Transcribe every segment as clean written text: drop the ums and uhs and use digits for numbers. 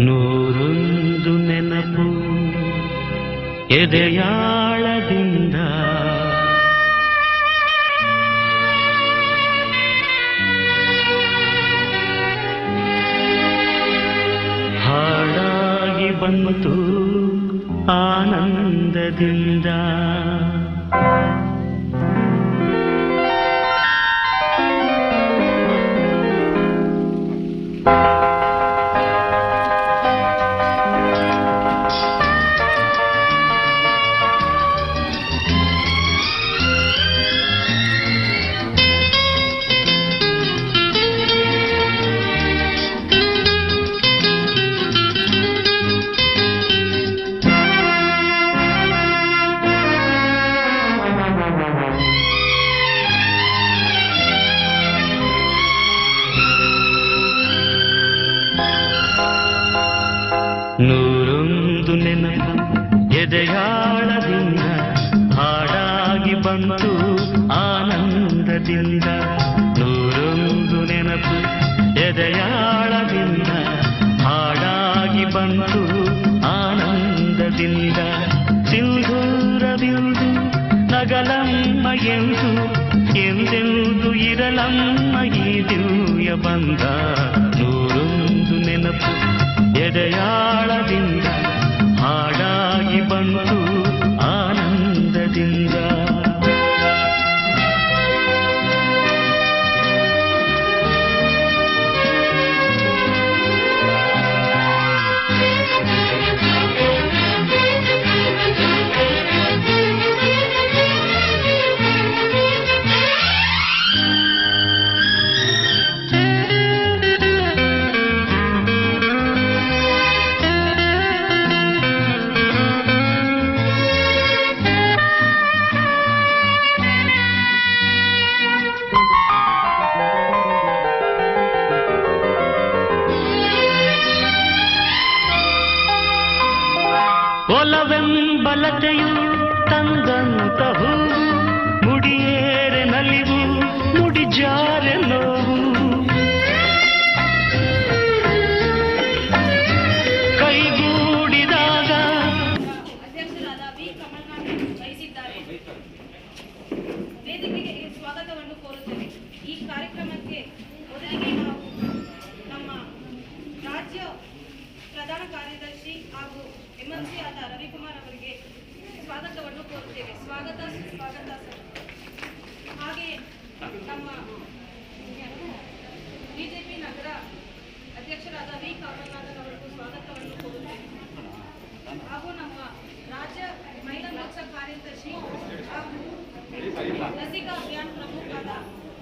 ನೂರೊಂದು ನೆನಪು ಎದೆಯಾಳದಿಂದ ಹಾಡಾಗಿ ಬಂತು ಆನಂದದಿಂದ. ನೂರೊಂದು ನೆನಪು ಎದೆಯಾಳದಿಂದ ಹಾಡಾಗಿ ಬಂತು ಆನಂದದಿಂದ. ನೂರೊಂದು ನೆನಪು ಎದೆಯಾಳದಿಂದ ಹಾಡಾಗಿ ಬಂತು ಆನಂದದಿಂದ. ಸಿಂಧೂರವಿಂದು ನಗಲಮ್ಮ ಎಂದು ಎಂದೆಂದು ಇರಲಮ್ಮ ಈ ದಿವ್ಯ ಬಂದ. ನೂರೊಂದು ನೆನಪು ಎದೆಯಾಳದಿಂದ ಹಾಡಾಗಿ ಬಂತು ಆನಂದದಿಂದ. ಒಲವೆಂಬಲತೆಯು ತಂದಂತಹು ಮುಡಿಯೇರೆ ನಲಿವು ಮುಡಿಜಾರೆ ನೋವು. ಕೈಗೂಡಿದಾಗ ಅಧ್ಯಕ್ಷರಾದ ವಿ ಕಮಲ್ನಾಥ್ ವಹಿಸಿದ್ದಾರೆ. ವೇದಿಕೆಗೆ ಸ್ವಾಗತವನ್ನು ಕೋರುತ್ತೇವೆ. ಈ ಕಾರ್ಯಕ್ರಮಕ್ಕೆ ಮೊದಲಿಗೆ ನಾವು ನಮ್ಮ ರಾಜ್ಯ ಪ್ರಧಾನ ಕಾರ್ಯದರ್ಶಿ ಹಾಗೂ ಎಂಎಲ್ಸಿ ಆದ ರವಿಕುಮಾರ್ ಅವರಿಗೆ ಸ್ವಾಗತವನ್ನು ಕೋರುತ್ತೇವೆ. ಸ್ವಾಗತ ಸರ್. ಹಾಗೆ ನಮ್ಮ ಬಿಜೆಪಿ ನಗರ ಅಧ್ಯಕ್ಷರಾದ ವಿ ಕಮಲ್ನಾಥ್ ಅವರಿಗೂ ಸ್ವಾಗತವನ್ನು ಕೋರುತ್ತೇವೆ. ಹಾಗೂ ನಮ್ಮ ರಾಜ್ಯ ಮಹಿಳಾ ಮೋರ್ಚಾ ಕಾರ್ಯದರ್ಶಿ ಹಾಗೂ ಲಸಿಕಾ ಅಭಿಯಾನ ಪ್ರಮುಖರಾದ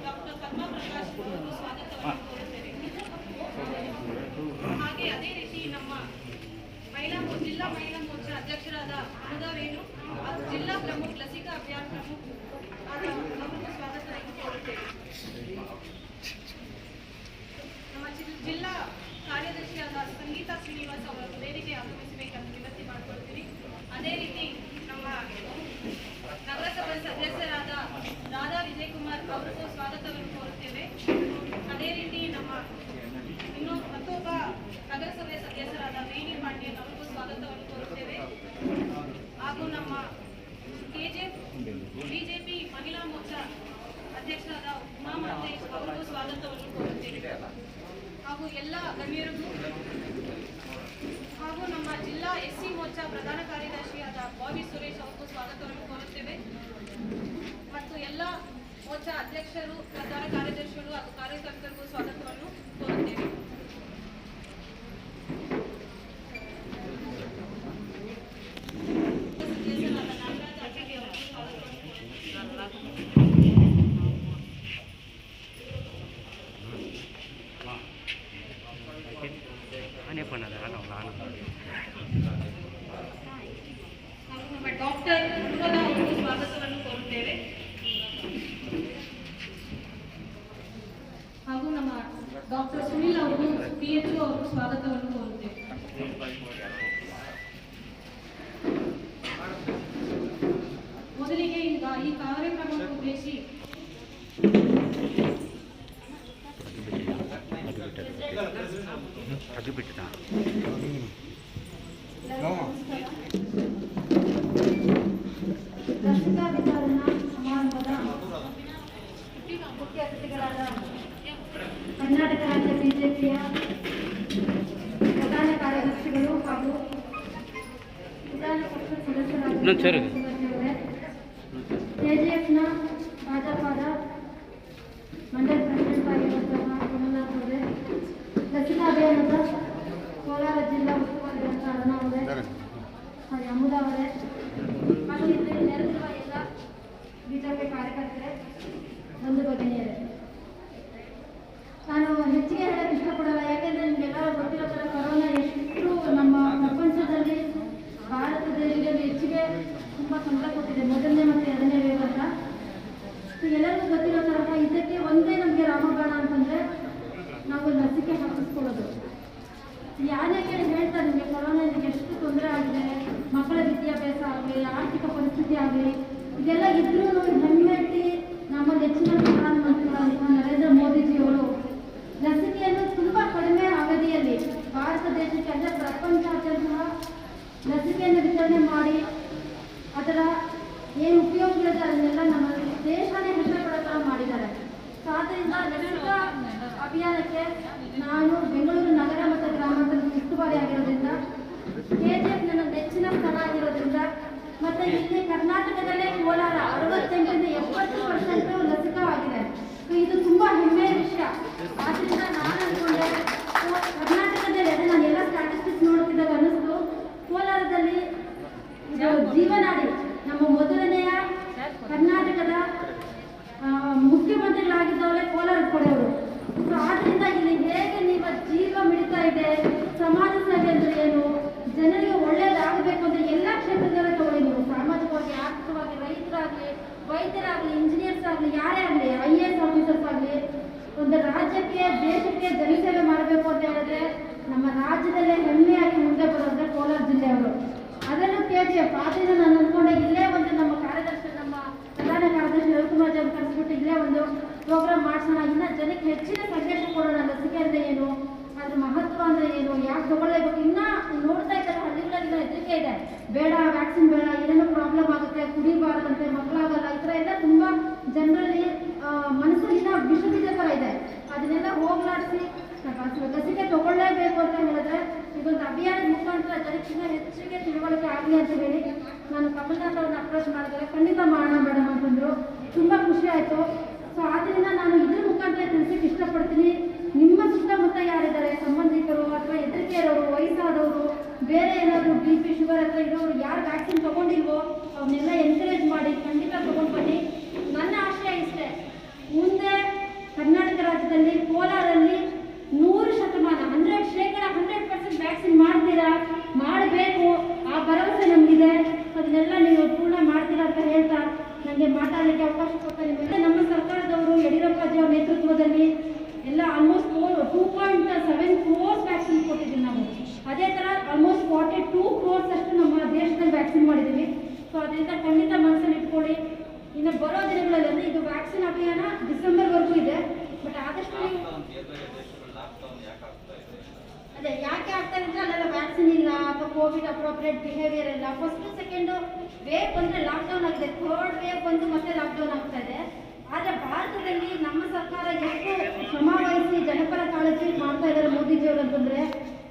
ಡಾಕ್ಟರ್ ಪದ್ಮಾ ಪ್ರಕಾಶ್ ಅವರಿಗೂ ಸ್ವಾಗತವನ್ನು ಕೋರುತ್ತೇವೆ. ಹಾಗೆ ಅದೇ ರೀತಿ ನಮ್ಮ ಜಿಲ್ಲಾ ಮಹಿಳಾ ಮೋರ್ಚಾ ಅಧ್ಯಕ್ಷರಾದ ಅನುದಾವೇನು ಹಾಗೂ ಜಿಲ್ಲಾ ಪ್ರಮುಖ ಲಸಿಕಾ ಅಭಿಯಾನ ಪ್ರಮುಖ ಅವರಿಗೂ ಸ್ವಾಗತವನ್ನು ಕೋರುತ್ತೇವೆ. ನಮ್ಮ ಜಿಲ್ಲಾ ಕಾರ್ಯದರ್ಶಿಯಾದ ಸಂಗೀತಾ ಶ್ರೀನಿವಾಸ್ ಅವರು ವೇದಿಕೆ ಆಗಮಿಸಬೇಕೆಂದು ವಿನಂತಿ ಮಾಡಿಕೊಳ್ತೀವಿ. ಅದೇ ರೀತಿ ನಮ್ಮ ನಗರಸಭಾ ಸದಸ್ಯರಾದ ರಾಧಾ ವಿಜಯಕುಮಾರ್ ಅವರಿಗೂ ಸ್ವಾಗತವನ್ನು ಕೋರುತ್ತೇವೆ. ಅದೇ ರೀತಿ ನಮ್ಮ ಮತ್ತೊಬ್ಬ ನಗರಸಭೆ ಸದಸ್ಯರಾದ ವೇಣಿ ಪಾಂಡ್ಯನ್ ಅವರಿಗೂ ಸ್ವಾಗತವನ್ನು ಕೋರುತ್ತೇವೆ. ಹಾಗೂ ನಮ್ಮ ಕೆಜೆಎಫ್ ಬಿಜೆಪಿ ಮಹಿಳಾ ಮೋರ್ಚಾ ಅಧ್ಯಕ್ಷರಾದ ಉಮಾ ಮಹೇಶ್ ಅವರಿಗೂ ಸ್ವಾಗತವನ್ನು ಕೋರುತ್ತೇವೆ. ಹಾಗೂ ಎಲ್ಲ ಗಣ್ಯರಿಗೂ ಹಾಗೂ ನಮ್ಮ ಜಿಲ್ಲಾ ಎಸ್ಸಿ ಮೋರ್ಚಾ ಪ್ರಧಾನ ಕಾರ್ಯದರ್ಶಿಯಾದ ಬಾಬಿ ಸುರೇಶ್ ಅವರಿಗೂ ಸ್ವಾಗತವನ್ನು ಕೋರುತ್ತೇವೆ. ಮತ್ತು ಎಲ್ಲ ಮೋರ್ಚಾ ಅಧ್ಯಕ್ಷರು, ಪ್ರಧಾನ ಕಾರ್ಯದರ್ಶಿಗಳು ಹಾಗೂ ಕಾರ್ಯಕರ್ತರಿಗೂ ಸ್ವಾಗತವನ್ನು ಕೋರುತ್ತೇವೆ. ಡಾಕ್ಟರ್ ಅವರಿಗೂ ಸ್ವಾಗತವನ್ನು ಕೋರುತ್ತೇವೆ. ಡಾಕ್ಟರ್ ಸುನೀಲ್ ಅವರು PHO ಅವರು ಸ್ವಾಗತವನ್ನು ಕೋರುತ್ತೇವೆ. ಮೊದಲಿಗೆ ಈಗ ಈ ಕಾರ್ಯಕ್ರಮವನ್ನು ಉದ್ದೇಶಿಸಿ ಲಸಿಕಾ ವಿತರಣಾ ಸಮಾರಂಭದ ಮುಖ್ಯ ಅತಿಥಿಗಳಾದ ಕರ್ನಾಟಕ ರಾಜ್ಯ ಬಿಜೆಪಿಯ ಪ್ರಧಾನ ಕಾರ್ಯದರ್ಶಿಗಳು ಹಾಗೂ ವಿಧಾನ ಪರಿಷತ್ ಸದಸ್ಯರಾದ KGFನ ಭಾಜಪದ ಮಂಡಲ ಪ್ರೆಸಿಡೆಂಟ್ ಆಗಿರುವಂತಹ ಕಮಲನಾಥ್ ಅವರೇ, ಲಸಿಕಾ ಅಭಿಯಾನದ ಕೋಲಾರ ಜಿಲ್ಲಾ ಉಸ್ತುವಾರಿಯಾದಂತಹ ಅರುಣಾ ಅವರೇ, ಅಮುದಾ ಅವರೇ ಹಾಗೂ ಇಲ್ಲಿ ನೆರೆದಿರುವ ಎಲ್ಲ ಬಿಜೆಪಿ ಕಾರ್ಯಕರ್ತರೇ, ಬಂಧು ಭಗಿನಿಯರೇ, ನಾನು ಹೆಚ್ಚಿಗೆ ಹೇಳಕ್ಕೆ ಇಷ್ಟಪಡಲ್ಲ. ಯಾಕೆಂದರೆ ನಿಮಗೆಲ್ಲ ಗೊತ್ತಿರೋ ಥರ ಕೊರೋನಾ ಎಷ್ಟು ನಮ್ಮ ಪ್ರಪಂಚದಲ್ಲಿ ಭಾರತ ದೇಶದಲ್ಲಿ ಹೆಚ್ಚಿಗೆ ತುಂಬ ತೊಂದರೆ ಕೊಟ್ಟಿದೆ, ಮೊದಲನೇ ಮತ್ತು ಎರಡನೇ ವೇವ್ ಅಂತ. ಎಲ್ಲರಿಗೂ ಗೊತ್ತಿರೋ ತರಹ ಇದಕ್ಕೆ ಒಂದೇ ನಮಗೆ ರಾಮಬಾಣ ಅಂತಂದರೆ ನಾವು ಲಸಿಕೆ ಹಾಕಿಸ್ಕೊಳ್ಳೋದು. ಯಾರೇ ಕೇಳಿ ಹೇಳ್ತಾರೆ ನಿಮಗೆ ಕೊರೋನಾದಿಂದ ಎಷ್ಟು ತೊಂದರೆ ಆಗಿದೆ, ಮಕ್ಕಳ ವಿದ್ಯಾಭ್ಯಾಸ ಆಗಲಿ, ಆರ್ಥಿಕ ಪರಿಸ್ಥಿತಿ ಆಗಲಿ, ಇದೆಲ್ಲ ಇದ್ರೂ ಹೆಮ್ಮೆಟ್ಟಿ ನಮ್ಮ ನೆಚ್ಚಿನ ಪ್ರಧಾನಮಂತ್ರಿಗಳಾದ ನರೇಂದ್ರ ಮೋದಿಜಿಯವರು ಲಸಿಕೆಯನ್ನು ತುಂಬ ಕಡಿಮೆ ಅವಧಿಯಲ್ಲಿ ಭಾರತ ದೇಶಕ್ಕೆ ಅಂದರೆ ಪ್ರಪಂಚಾದ್ಯಂತ ಲಸಿಕೆಯನ್ನು ವಿತರಣೆ ಮಾಡಿ ಅದರ ಏನು ಉಪಯೋಗಗಳಿದೆ ಅದನ್ನೆಲ್ಲ ನಮ್ಮ ದೇಶನೇ ಹೆಮ್ಮೆ ಪಡೋ ಥರ ಮಾಡಿದ್ದಾರೆ. ಸೊ ಆದ್ದರಿಂದ ಲಸಿಕಾ ಅಭಿಯಾನಕ್ಕೆ ನಾನು ಬೆಂಗಳೂರು ನಗರ ಮತ್ತು ಗ್ರಾಮಾಂತರ ಉಸ್ತುವಾರಿ ಆಗಿರೋದ್ರಿಂದ, KGF ನನ್ನ ನೆಚ್ಚಿನ ಸ್ಥಳ ಆಗಿರೋದ್ರಿಂದ, ಮತ್ತು ಇಲ್ಲಿ ಕರ್ನಾಟಕದಲ್ಲೇ ಕೋಲಾರ 68ರಿಂದ 70% ಲಸಿಕಾ ಆಗಿದೆ. ಸೊ ಇದು ತುಂಬ ಹೆಮ್ಮೆಯ ವಿಷಯ. ಆದ್ದರಿಂದ ನಾನು ಅಂದ್ಕೊಂಡೆ ಕರ್ನಾಟಕದಲ್ಲಿ ಅದೇ ನಾನು ಎಲ್ಲ ಸ್ಟ್ಯಾಟಿಸ್ಟಿಕ್ಸ್ ನೋಡ್ತಿದ್ದಾಗ ಅನ್ನಿಸ್ತು, ಕೋಲಾರದಲ್ಲಿ ಇದು ಜೀವನಾಡಿ ನಮ್ಮ ಮೊದಲನೆಯ ಕರ್ನಾಟಕದ ಮುಖ್ಯಮಂತ್ರಿಗಳಾಗಿದ್ದವರೇ ಕೋಲಾರದ ಕಡೆಯವರು. ಸೊ ಆದ್ದರಿಂದ ಇಲ್ಲಿ ಹೇಗೆ ನಿಮ್ಮ ಜೀವ ಮಿಡಿತಾ ಇದೆ, ಸಮಾಜ ಸೇವೆ ಅಂದರೆ ಏನು, ಜನರಿಗೆ ಒಳ್ಳೆಯದಾಗಬೇಕು ಅಂದರೆ ಎಲ್ಲ ಕ್ಷೇತ್ರದಲ್ಲೇ ತಗೊಳ್ಳಿ ನೀವು, ಸಾಮಾಜಿಕವಾಗಿ, ಆರ್ಥಿಕವಾಗಿ, ರೈತರಾಗಲಿ, ವೈದ್ಯರಾಗಲಿ, ಇಂಜಿನಿಯರ್ಸ್ ಆಗಲಿ, ಯಾರೇ ಆಗಲಿ, IAS ಆಫೀಸರ್ಸ್ ಆಗಲಿ, ಒಂದು ರಾಜ್ಯಕ್ಕೆ ದೇಶಕ್ಕೆ ಜನಸೇವೆ ಮಾಡಬೇಕು ಅಂತ ಹೇಳಿದ್ರೆ ನಮ್ಮ ರಾಜ್ಯದಲ್ಲೇ ಹೆಮ್ಮೆಯಾಗಿ ಮುಂದೆ ಬರೋದ್ರೆ ಕೋಲಾರ ಜಿಲ್ಲೆಯವರು, ಅದನ್ನು KGF. ಆದ್ದರಿಂದ ನಾನು ಅಂದ್ಕೊಂಡೆ ಇಲ್ಲೇ ಒಂದು ನಮ್ಮ ಕಾರ್ಯದರ್ಶಿ, ನಮ್ಮ ಪ್ರಧಾನ ಕಾರ್ಯದರ್ಶಿ ರವಿಕುಮಾರ್ ಜಿ ಕರೆಸ್ಬಿಟ್ಟು ಇಲ್ಲೇ ಒಂದು ಪ್ರೋಗ್ರಾಮ್ ಮಾಡಿಸೋಣ, ಇನ್ನು ಜನಕ್ಕೆ ಹೆಚ್ಚಿನ ಸಂದೇಶ ಕೊಡೋಣ. ಲಸಿಕೆ ಅಂದರೆ ಏನು, ಅದ್ರ ಮಹತ್ವ ಅಂದರೆ ಏನು, ಯಾಕೆ ತಗೊಳ್ಳೇಬೇಕು. ಇನ್ನೂ ನೋಡ್ತಾ ಇದ್ದಾರೆ ಹಳ್ಳಿಗಳಲ್ಲಿ ಹೆದರಿಕೆ ಇದೆ, ಬೇಡ ವ್ಯಾಕ್ಸಿನ್ ಬೇಡ, ಏನೇನೋ ಪ್ರಾಬ್ಲಮ್ ಆಗುತ್ತೆ, ಕುಡಿಬಾರ್ದಂತೆ, ಮಕ್ಕಳಾಗಲ್ಲ, ಈ ಥರ ಎಲ್ಲ ತುಂಬ ಜನರಲ್ಲಿ ಮನಸ್ಸಲ್ಲಿನ ವಿಷ ಬೀಜ ಥರ ಇದೆ. ಅದನ್ನೆಲ್ಲ ಹೋಗ್ಲಾಡಿಸಿ ಲಸಿಕೆ ತಗೊಳ್ಳೇಬೇಕು ಅಂತ ಹೇಳಿದ್ರೆ ಇದೊಂದು ಅಭಿಯಾನದ ಮುಖಾಂತರ ಜನಕ್ಕಿಂತ ಹೆಚ್ಚಿಗೆ ತಿಳುವಳಿಕೆ ಆಗಲಿ ಅಂತ ಹೇಳಿ ನಾನು ಕಮಲನಾಥ್ ಅವ್ರನ್ನ ಅಪ್ರೋಚ್ ಮಾಡಿದರೆ ಖಂಡಿತ ಮಾಡೋಣ ಮೇಡಮ್ ಅಂತಂದರು. ತುಂಬ ಖುಷಿ ಆಯಿತು. ಸೊ ಆದ್ದರಿಂದ ನಾನು ಇದ್ರ ಮುಖಾಂತರ ತಿಳಿಸಕ್ಕೆ ಇಷ್ಟಪಡ್ತೀನಿ, ನಿಮ್ಮ ಸುತ್ತಮುತ್ತ ಯಾರಿದ್ದಾರೆ ಸಂಬಂಧಿಕರು ಅಥವಾ ಹೆದರಿಕೆ ಇರೋರು, ವಯಸ್ಸಾದವರು, ಬೇರೆ ಏನಾದರೂ BP ಶುಗರ್ ಹತ್ರ ಇರೋರು ಯಾರು ವ್ಯಾಕ್ಸಿನ್ ತೊಗೊಂಡಿಲ್ವೋ ಅವನ್ನೆಲ್ಲ ಎನ್ಕರೇಜ್ ಮಾಡಿ ಖಂಡಿತ ತೊಗೊಂಡು ಬನ್ನಿ. ನನ್ನ ಆಶಯ ಇಷ್ಟೇ, ಮುಂದೆ ಕರ್ನಾಟಕ ರಾಜ್ಯದಲ್ಲಿ ಕೋಲಾರಲ್ಲಿ 100% ವ್ಯಾಕ್ಸಿನ್ ಮಾಡ್ತೀರಾ, ಮಾಡಬೇಕು, ಆ ಭರವಸೆ ನಮಗಿದೆ. ಅದನ್ನೆಲ್ಲ ನೀವು ಪೂರ್ಣ ಮಾಡ್ತೀರಾ ಅಂತ ಹೇಳ್ತಾ ನನಗೆ ಮಾತಾಡಲಿಕ್ಕೆ ಅವಕಾಶ ಕೊಡ್ತಾ ನಿಮಗೆ ನಮ್ಮ ಸರ್ಕಾರದವರು ಯಡಿಯೂರಪ್ಪಾಜಿ ಅವರ ನೇತೃತ್ವದಲ್ಲಿ ಎಲ್ಲ ಆಲ್ಮೋಸ್ಟ್ 2.7 crores ವ್ಯಾಕ್ಸಿನ್ ಕೊಟ್ಟಿದ್ದೀವಿ ನಾವು. ಅದೇ ಥರ ಆಲ್ಮೋಸ್ಟ್ 42 crores ಅಷ್ಟು ನಮ್ಮ ದೇಶದಲ್ಲಿ ವ್ಯಾಕ್ಸಿನ್ ಮಾಡಿದ್ದೀವಿ. ಸೊ ಅದರಿಂದ ಖಂಡಿತ ಮನಸ್ಸಲ್ಲಿ ಇಟ್ಕೊಳ್ಳಿ. ಇನ್ನು ಬರೋ ದಿನಗಳಲ್ಲಿ ಅಂದರೆ ಇದು ವ್ಯಾಕ್ಸಿನ್ ಅಭಿಯಾನ ಡಿಸೆಂಬರ್ವರೆಗೂ ಇದೆ. ಬಟ್ ಆದಷ್ಟು ಅದೇ ಯಾಕೆ ಆಗ್ತಾರೆ ಅಂದರೆ ಅಲ್ಲೆಲ್ಲ ವ್ಯಾಕ್ಸಿನ್ ಇಲ್ಲ ಅಥವಾ ಕೋವಿಡ್ ಅಪ್ರೋಪ್ರಿಯೇಟ್ ಬಿಹೇವಿಯರ್ ಇಲ್ಲ. ಫಸ್ಟ್ ಸೆಕೆಂಡು ವೇವ್ ಬಂದರೆ ಲಾಕ್ಡೌನ್ ಆಗಿದೆ, ಥರ್ಡ್ ವೇವ್ ಬಂದು ಮತ್ತೆ ಲಾಕ್ಡೌನ್ ಆಗ್ತಾ ಇದೆ. ಆದರೆ ಭಾರತದಲ್ಲಿ ನಮ್ಮ ಸರ್ಕಾರ ಎಷ್ಟು ಶ್ರಮ ವಹಿಸಿ ಜನಪರ ಕಾಳಜಿ ಮಾಡ್ತಾ ಇದ್ದಾರೆ ಮೋದಿಜಿಯವರು ಅಂತಂದರೆ,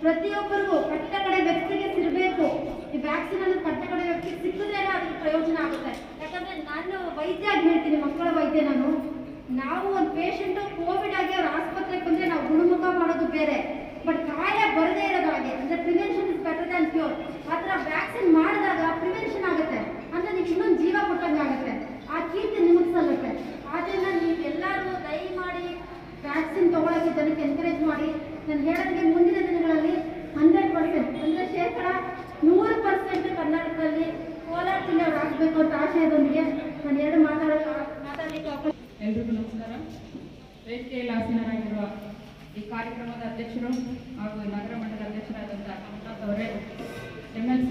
ಪ್ರತಿಯೊಬ್ಬರಿಗೂ ಕಟ್ಟ ಕಡೆ ವ್ಯಕ್ತಿಗೆ ಸಿಗಬೇಕು ಈ ವ್ಯಾಕ್ಸಿನ್ ಅನ್ನು. ಕಟ್ಟ ಕಡೆ ವ್ಯಕ್ತಿಗೆ ಸಿಕ್ಕಿದ್ರೆ ಅದಕ್ಕೆ ಪ್ರಯೋಜನ ಆಗುತ್ತೆ. ಯಾಕಂದರೆ ನಾನು ವೈದ್ಯ ಆಗಿ ಹೇಳ್ತೀನಿ, ಮಕ್ಕಳ ವೈದ್ಯ ನಾವು ಒಂದು ಪೇಷಂಟು ಕೋವಿಡ್ ಆಗಿ ಅವ್ರ ಆಸ್ಪತ್ರೆಗೆ ಬಂದರೆ ನಾವು ಗುಣಮುಖ ಮಾಡೋದು ಬೇರೆ, ಬಟ್ ಕಾಯ ಬರದೇ ಇರೋದು ಹಾಗೆ, ಅಂದರೆ prevention is better than cure. ಆ ಥರ ವ್ಯಾಕ್ಸಿನ್ ಮಾಡಿದಾಗ ಪ್ರಿವೆನ್ಷನ್ ಆಗುತ್ತೆ, ಅಂದರೆ ನೀವು ಇನ್ನೊಂದು ಜೀವ ಕೊಟ್ಟಂಗೆ ಆಗುತ್ತೆ, ಆ ಕೀರ್ತಿ ನಿಮಗೆ ಸಲ್ಲುತ್ತೆ. ಆದ್ದರಿಂದ ನೀವು ಎಲ್ಲರೂ ದಯಮಾಡಿ ವ್ಯಾಕ್ಸಿನ್ ತೊಗೊಳಕ್ಕೆ ಜನಕ್ಕೆ ಎನ್ಕರೇಜ್ ಮಾಡಿ. ನಾನು ಹೇಳೋದಕ್ಕೆ ಮುಂದಿನ ದಿನಗಳಲ್ಲಿ 100% ಅಂದರೆ 100% ಕರ್ನಾಟಕದಲ್ಲಿ ಕೋಲಾರ ಜಿಲ್ಲೆಯವರು ಆಗಬೇಕು ಅಂತ ಆಶಯದೊಂದಿಗೆ ನಾನು ಎರಡು ಮಾತಾಡಲಿಕ್ಕೆ ಅವಕಾಶ. ಎಲ್ರಿಗೂ ನಮಸ್ಕಾರ. ವೇದಿಕೆಯಲ್ಲಿ ಆಸೀನರಾಗಿರುವ ಈ ಕಾರ್ಯಕ್ರಮದ ಅಧ್ಯಕ್ಷರು ಹಾಗೂ ನಗರ ಮಂಡಲದ ಅಧ್ಯಕ್ಷರಾದಂಥ ಕಮಲನಾಥ್ ಅವರೇ, MLC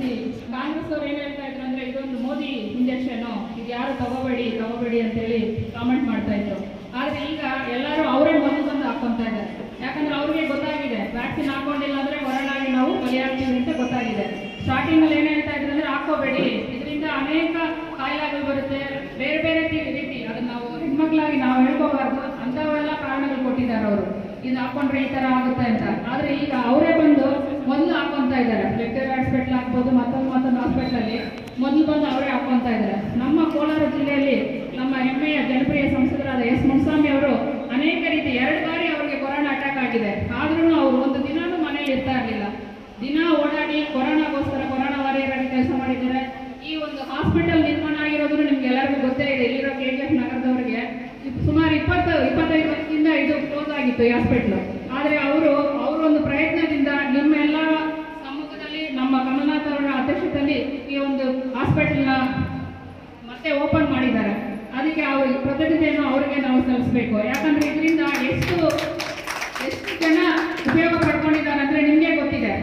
ಕಾಂಗ್ರೆಸ್ ಅವರು ಏನು ಹೇಳ್ತಾ ಇದ್ರು ಅಂದರೆ ಇದೊಂದು ಮೋದಿ ಇಂಜೆಕ್ಷನ್ನು, ಇದು ಯಾರು ತಗೋಬೇಡಿ ಅಂತೇಳಿ ಕಾಮೆಂಟ್ ಮಾಡ್ತಾ ಇದ್ರು. ಆದರೆ ಈಗ ಎಲ್ಲರೂ ಅವರೇ ಮೊದಲು ಬಂದು ಹಾಕ್ಕೊತಾ ಇದ್ದಾರೆ. ಯಾಕಂದ್ರೆ ಅವ್ರಿಗೆ ಗೊತ್ತಾಗಿದೆ ವ್ಯಾಕ್ಸಿನ್ ಹಾಕೊಂಡಿಲ್ಲ ಅಂದರೆ ಕೊರೋನಾಗಿ ನಾವು ಬಲಿಯಾಗ್ತೀವಿ ಅಂತ ಗೊತ್ತಾಗಿದೆ. ಸ್ಟಾರ್ಟಿಂಗಲ್ಲಿ ಏನು ಹೇಳ್ತಾ ಇದ್ರು ಅಂದರೆ ಹಾಕೋಬೇಡಿ, ಇದರಿಂದ ಅನೇಕ ಕಾಯಿಲೆಗಳು ಬರುತ್ತೆ, ಬೇರೆ ಬೇರೆ ರೀತಿ ಅದನ್ನು ನಾವು ಹೆಣ್ಮಕ್ಳಾಗಿ ನಾವು ಹೇಳ್ಕೋಬಾರ್ದು ಅಂಥವೆಲ್ಲ ಕಾರಣಗಳು ಕೊಟ್ಟಿದ್ದಾರೆ ಅವರು. ಇದು ಹಾಕೊಂಡ್ರೆ ಈ ಥರ ಆಗುತ್ತೆ ಅಂತ. ಆದರೆ ಈಗ ಅವರೇ ಬಂದು ಮೊದಲು ಹಾಕೊತಾ ಇದ್ದಾರೆ. ವಿಕ್ಟೋರಿಯಾ ಹಾಸ್ಪಿಟ್ಲ್ ಆಗ್ಬೋದು, ಮತ್ತೊಂದು ಹಾಸ್ಪಿಟ್ಲಲ್ಲಿ ಮೊದಲು ಬಂದು ಅವರೇ ಹಾಕೊತಾ ಇದ್ದಾರೆ. ನಮ್ಮ ಕೋಲಾರ ಜಿಲ್ಲೆಯಲ್ಲಿ ನಮ್ಮ ಹೆಮ್ಮೆಯ ಜನಪ್ರಿಯ ಸಂಸದರಾದ ಎಸ್ ಮುನ್ಸ್ವಾಮಿ ಅವರು ಅನೇಕ ರೀತಿ 2 ಬಾರಿ ಅವರಿಗೆ ಕೊರೋನಾ ಅಟ್ಯಾಕ್ ಆಗಿದೆ. ಆದ್ರೂ ಅವರು ಒಂದು ದಿನಾನೂ ಮನೇಲಿ ಇರ್ತಾ ಇರಲಿಲ್ಲ. ದಿನ ಓಡಾಡಿ ಕೊರೋನಾಗೋಸ್ಕರ ಕೊರೋನಾ ವಾರಿಯರ್ ಆಗಿ ಕೆಲಸ ಮಾಡಿದ್ದಾರೆ. ಈ ಒಂದು ಹಾಸ್ಪಿಟಲ್ ನಿರ್ಮಾಣ ಆಗಿರೋದು ನಿಮ್ಗೆ ಎಲ್ಲರಿಗೂ ಗೊತ್ತೇ ಇದೆ. ಇಲ್ಲಿರೋ KGF ನಗರದವರಿಗೆ ಸುಮಾರು 20-25 ವರ್ಷದಿಂದ ಇದು ಕ್ಲೋಸ್ ಆಗಿತ್ತು ಈ ಹಾಸ್ಪಿಟ್ಲು. ಆದರೆ ಅವರ ಒಂದು ಪ್ರಯತ್ನದಿಂದ ನಿಮ್ಮೆಲ್ಲ ಸಮ್ಮುಖದಲ್ಲಿ ನಮ್ಮ ಕಮಲನಾಥ್ ಅವರ ಅಧ್ಯಕ್ಷತೆಯಲ್ಲಿ ಈ ಒಂದು ಹಾಸ್ಪಿಟಲ್ನ ಮತ್ತೆ ಓಪನ್ ಮಾಡಿದ್ದಾರೆ. ಅದಕ್ಕೆ ಅವ್ರ ಕೃತಜ್ಞತೆಯನ್ನು ಅವರಿಗೆ ನಾವು ಸಲ್ಲಿಸಬೇಕು. ಯಾಕಂದ್ರೆ ಇದರಿಂದ ಎಷ್ಟು ಜನ ಉಪಯೋಗ ಪಡ್ಕೊಂಡಿದ್ದಾರೆ ಅಂದರೆ ನಿಮಗೆ ಗೊತ್ತಿದೆ.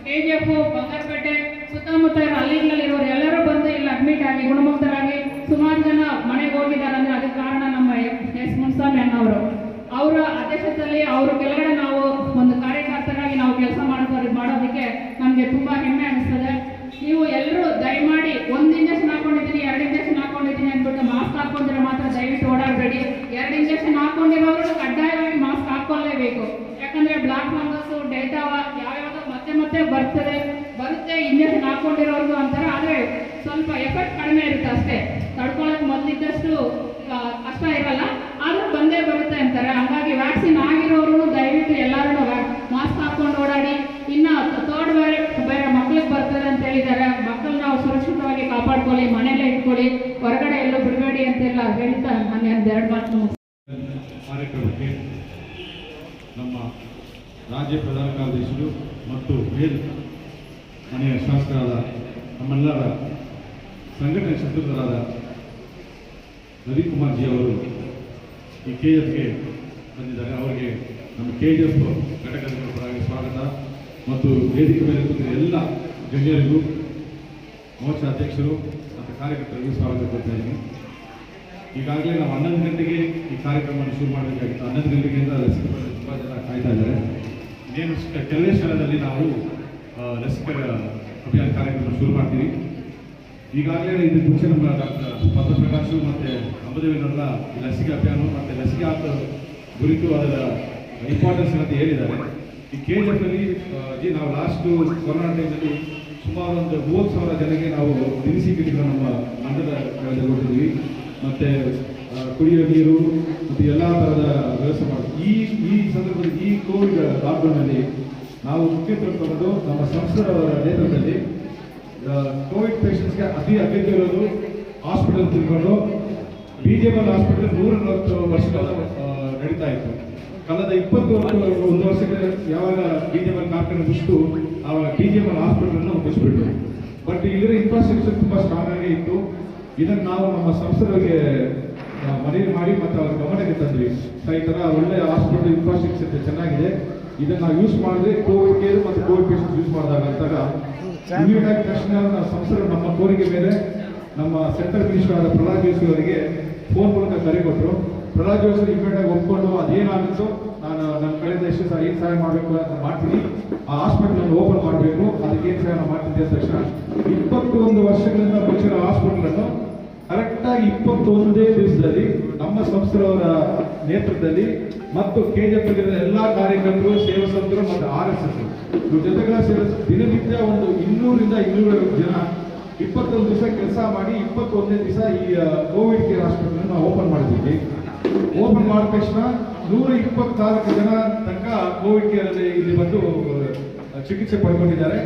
KGF, ಬಂಗಾರಪೇಟೆ ಸುತ್ತಮುತ್ತ ಇರೋ ಹಳ್ಳಿಗಳಲ್ಲಿರೋರು ಎಲ್ಲರೂ ಬಂದು ಇಲ್ಲಿ ಅಡ್ಮಿಟ್ ಆಗಿ ಗುಣಮುಖರಾಗಿ ಸುಮಾರು ಜನ ಮನೆಗೆ ಹೋಗಿದ್ದಾರೆ. ಅಂದರೆ ಅದಕ್ಕೆ ಕಾರಣ ನಮ್ಮ ಎಸ್ ಮುನ್ಸ್ವಾಮಿ ಅಣ್ಣವರು. ಅವರ ಅಧ್ಯಕ್ಷತೆಯಲ್ಲಿ ಅವ್ರ ಕೆಳಗಡೆ ನಾವು ಒಂದು ಕಾರ್ಯಕರ್ತರಾಗಿ ನಾವು ಕೆಲಸ ಮಾಡೋದಕ್ಕೆ ನಮಗೆ ತುಂಬ ಹೆಮ್ಮೆ ಅನಿಸ್ತದೆ. ನೀವು ಎಲ್ಲರೂ ದಯಮಾಡಿ 1 ಇಂಜೆಕ್ಷನ್ ಹಾಕೊಂಡಿದ್ದೀನಿ, 2 ಇಂಜೆಕ್ಷನ್ ಹಾಕೊಂಡಿದ್ದೀನಿ ಅಂದ್ಬಿಟ್ಟು ಮಾಸ್ಕ್ ಹಾಕೊಂಡಿರೋ ಮಾತ್ರ ದಯವಿಟ್ಟು ಓಡಾಡಬೇಡಿ. 2 ಇಂಜೆಕ್ಷನ್ ಹಾಕೊಂಡಿರೋರು ಕಡ್ಡಾಯವಾಗಿ ಮಾಸ್ಕ್ ಹಾಕೊಳ್ಳೇಬೇಕು. ಯಾಕಂದರೆ ಬ್ಲಾಕ್ ಫಂಗಸ್, ಡೆಲ್ಟಾ ಯಾವ್ಯಾವುದೋ ಮತ್ತೆ ಬರುತ್ತೆ ಇಂಜೆಕ್ಷನ್ ಹಾಕೊಂಡಿರೋರ್ಗು ಅಂತಾರೆ. ಆದರೆ ಸ್ವಲ್ಪ ಎಫೆಕ್ಟ್ ಕಡಿಮೆ ಇರುತ್ತೆ ಅಷ್ಟೇ. ತಡ್ಕೊಳ್ಳೋಕೆ ಮೊದಲಿದ್ದಷ್ಟು ಕಷ್ಟ ಇರಲ್ಲ, ಆದರೂ ಬಂದೇ ಬರುತ್ತೆ ಅಂತಾರೆ. ಹಾಗಾಗಿ ವ್ಯಾಕ್ಸಿನ್ ಆಗಿರೋರು ದಯವಿಟ್ಟು ಎಲ್ಲರೂ ಮಾಸ್ಕ್ ಹಾಕ್ಕೊಂಡು ಓಡಾಡಿ. ಇನ್ನು 3rd ಬೇರೆ ಮಕ್ಳಿಗೆ ಬರ್ತದೆ ಅಂತ ಹೇಳಿದ್ದಾರೆ. ಮಕ್ಕಳನ್ನ ನಾವು ಸುರಕ್ಷಿತವಾಗಿ ಕಾಪಾಡ್ಕೊಳ್ಳಿ, ಮನೆಯಲ್ಲೇ ಇಟ್ಕೊಳ್ಳಿ, ಹೊರಗಡೆ ಎಲ್ಲೂ ಬಿಡಬೇಡಿ ಅಂತೆಲ್ಲ ಹೇಳ್ತಾ ನಾನು 2 ಮಾತು ಕಾರ್ಯಕ್ರಮಕ್ಕೆ ನಮ್ಮ ರಾಜ್ಯ ಪ್ರಧಾನ ಕಾರ್ಯದರ್ಶಿಗಳು ಮತ್ತು ಮನೆಯ ಶಾಸಕರಾದ ನಮ್ಮೆಲ್ಲರ ಸಂಘಟನೆ ಸದಸ್ಯರಾದ ರವಿಕುಮಾರ್ ಜಿ ಅವರು ಈ KGFಗೆ ಬಂದಿದ್ದಾರೆ. ಅವರಿಗೆ ನಮ್ಮ KGF ಘಟಕದ ಪರವಾಗಿ ಸ್ವಾಗತ ಮತ್ತು ವೇದಿಕೆ ಮೇಲೆ ಕೂತಿರುವ ಎಲ್ಲ ಗಣ್ಯರಿಗೂ, ಮೋರ್ಚಾ ಅಧ್ಯಕ್ಷರು ಮತ್ತು ಕಾರ್ಯಕರ್ತರಿಗೂ ಸ್ವಾಗತ ಕೊಡ್ತಾ ಇದ್ದೀನಿ. ಈಗಾಗಲೇ ನಾವು 11 ಗಂಟೆಗೆ ಈ ಕಾರ್ಯಕ್ರಮವನ್ನು ಶುರು ಮಾಡಬೇಕಾಗಿತ್ತು. 11 ಗಂಟೆಗಿಂತ ಲಸಿಕೆ ತುಂಬ ಜನ ಕಾಯ್ತಾ ಇದ್ದಾರೆ. ಇನ್ನೇನು ಕೆಲವೇ ಕ್ಷಣದಲ್ಲಿ ನಾವು ಲಸಿಕೆ ಅಭಿಯಾನ ಕಾರ್ಯಕ್ರಮ ಶುರು ಮಾಡ್ತೀವಿ. ಈಗಾಗಲೇ ಇದು ಮುಂಚೆ ನಮ್ಮ ಡಾಕ್ಟರ್ ಪದ್ಮಪ್ರಕಾಶ್ ಮತ್ತು ಅಂಬದೇವಿನವರ ಈ ಲಸಿಕೆ ಅಭಿಯಾನ ಮತ್ತು ಲಸಿಕೆ ಹಾಕೋ ಕುರಿತು ಅದರ ಇಂಪಾರ್ಟೆನ್ಸ್ ಅಂತ ಹೇಳಿದ್ದಾರೆ. ಈ KGFನಲ್ಲಿ ನಾವು ಲಾಸ್ಟು ಕೊರೋನಾ ಟೈಮಲ್ಲಿ ಸುಮಾರು ಒಂದು 30,000 ಜನಕ್ಕೆ ನಾವು ದಿನಸಿ ಕಿಟ್ಗಳು ನಮ್ಮ ಮಂಡಲ ಕೊಟ್ಟಿದ್ವಿ. ಮತ್ತು ಕುಡಿಯೋ ನೀರು ಮತ್ತು ಎಲ್ಲ ಥರದ ವ್ಯವಸ್ಥೆ ಮಾಡ್ತೀವಿ. ಈ ಸಂದರ್ಭದಲ್ಲಿ ಈ ಕೋವಿಡ್ ಲಾಕ್ಡೌನಲ್ಲಿ ನಾವು ಮುಖ್ಯ ತಿಳ್ಕೊಂಡು ನಮ್ಮ ಸಂಸ್ಥೆಯ ನೇತೃತ್ವದಲ್ಲಿ ಕೋವಿಡ್ ಪೇಷಂಟ್ಸ್ಗೆ ಅತಿ ಅಗತ್ಯ ಇರೋದು ಹಾಸ್ಪಿಟಲ್ ತಿಳ್ಕೊಂಡು BJML ಹಾಸ್ಪಿಟಲ್ 140 ವರ್ಷಗಳ ನಡೀತಾ ಇತ್ತು. ಕಳೆದ 21 ವರ್ಷಗಳ ಯಾವಾಗ BJML ಕಾರ್ಖಾನೆ ಮುಗಿಸ್ತು ಆವಾಗ BJML ಹಾಸ್ಪಿಟಲನ್ನು ಮುಗಿಸ್ಬಿಟ್ಟು. ಬಟ್ ಇಲ್ಲಿರೋ ಇನ್ಫ್ರಾಸ್ಟ್ರಕ್ಚರ್ ತುಂಬ ಸ್ಟ್ರಾಂಗ್ ಆಗೇ ಇತ್ತು. ಇದನ್ನು ನಾವು ನಮ್ಮ ಸಂಸ್ಥೆಗಳಿಗೆ ಮನವಿ ಮಾಡಿ ಮತ್ತು ಅವ್ರ ಗಮನಕ್ಕೆ ತಂದ್ವಿ. ಈ ಥರ ಒಳ್ಳೆಯ ಹಾಸ್ಪಿಟಲ್ ಇನ್ಫ್ರಾಸ್ಟ್ರಕ್ಚರ್ ಚೆನ್ನಾಗಿದೆ, ಇದನ್ನು ನಾವು ಯೂಸ್ ಮಾಡಿದ್ರೆ ಕೋವಿಡ್ ಕೇರ್ ಮತ್ತು ಕೋವಿಡ್ ಪೇಷಂಟ್ ಯೂಸ್ ಮಾಡಿದಾಗ ಅಂತಾಗ ಇಮಿಡಿಯೇಟ್ ಆಗಿ ತಕ್ಷಣ ಸಂಸ್ಥೆಗಳು ನಮ್ಮ ಕೋರಿಕೆ ಮೇಲೆ ನಮ್ಮ ಸೆಂಟ್ರಲ್ ಮಿನಿಸ್ಟರ್ ಆದ ಪ್ರಹ್ಲಾದ್ ಜೋಶಿ ಅವರಿಗೆ ಫೋನ್ ಮೂಲಕ ಕರೆ ಕೊಟ್ಟರು. ಪ್ರಹ್ಲಾದ್ ಜೋಶಿ ಇಮಿಡಿಯೇಟ್ ಆಗಿ ಒಪ್ಕೊಂಡು ಅದೇನಾಗುತ್ತೋ ನಾನು ನನ್ನ ಕಡೆಯಿಂದ ಎಷ್ಟು ಏನು ಸಹಾಯ ಮಾಡಬೇಕು ಅಂತ ಮಾಡ್ತೀನಿ, ಆ ಹಾಸ್ಪಿಟಲ್ ಓಪನ್ ಮಾಡಬೇಕು, ಅದಕ್ಕೆ ಏನು ಸಹಾಯ ಮಾಡ್ತೀನಿ ಅಂದ ತಕ್ಷಣ 21 ವರ್ಷಗಳಿಂದ ಮುಚ್ಚಿರೋ ಹಾಸ್ಪಿಟಲನ್ನು ಕರೆಕ್ಟಾಗಿ 21 ದಿವಸದಲ್ಲಿ ನಮ್ಮ ಸಂಸ್ಥೆಯವರ ನೇತೃತ್ವದಲ್ಲಿ ಮತ್ತು KGF ಎಲ್ಲ ಕಾರ್ಯಕರ್ತರು, ಸೇವಕರು ಮತ್ತು RSS ಇವ್ರ ಜೊತೆಗಳ ದಿನನಿತ್ಯ ಒಂದು 200ರಿಂದ 250 ಜನ 21 ದಿವಸ ಕೆಲಸ ಮಾಡಿ 21ನೇ ದಿವಸ ಈ ಕೋವಿಡ್ ಕೇರ್ ಹಾಸ್ಪಿಟಲ್ ನಾವು ಓಪನ್ ಮಾಡಿದ್ದೀವಿ. ಓಪನ್ ಮಾಡಿದ ತಕ್ಷಣ 124 ಜನ ತನಕ ಕೋವಿಡ್ ಕೇರ್ ಇಲ್ಲಿ ಬಂದು ಚಿಕಿತ್ಸೆ ಪಡ್ಕೊಂಡಿದ್ದಾರೆ.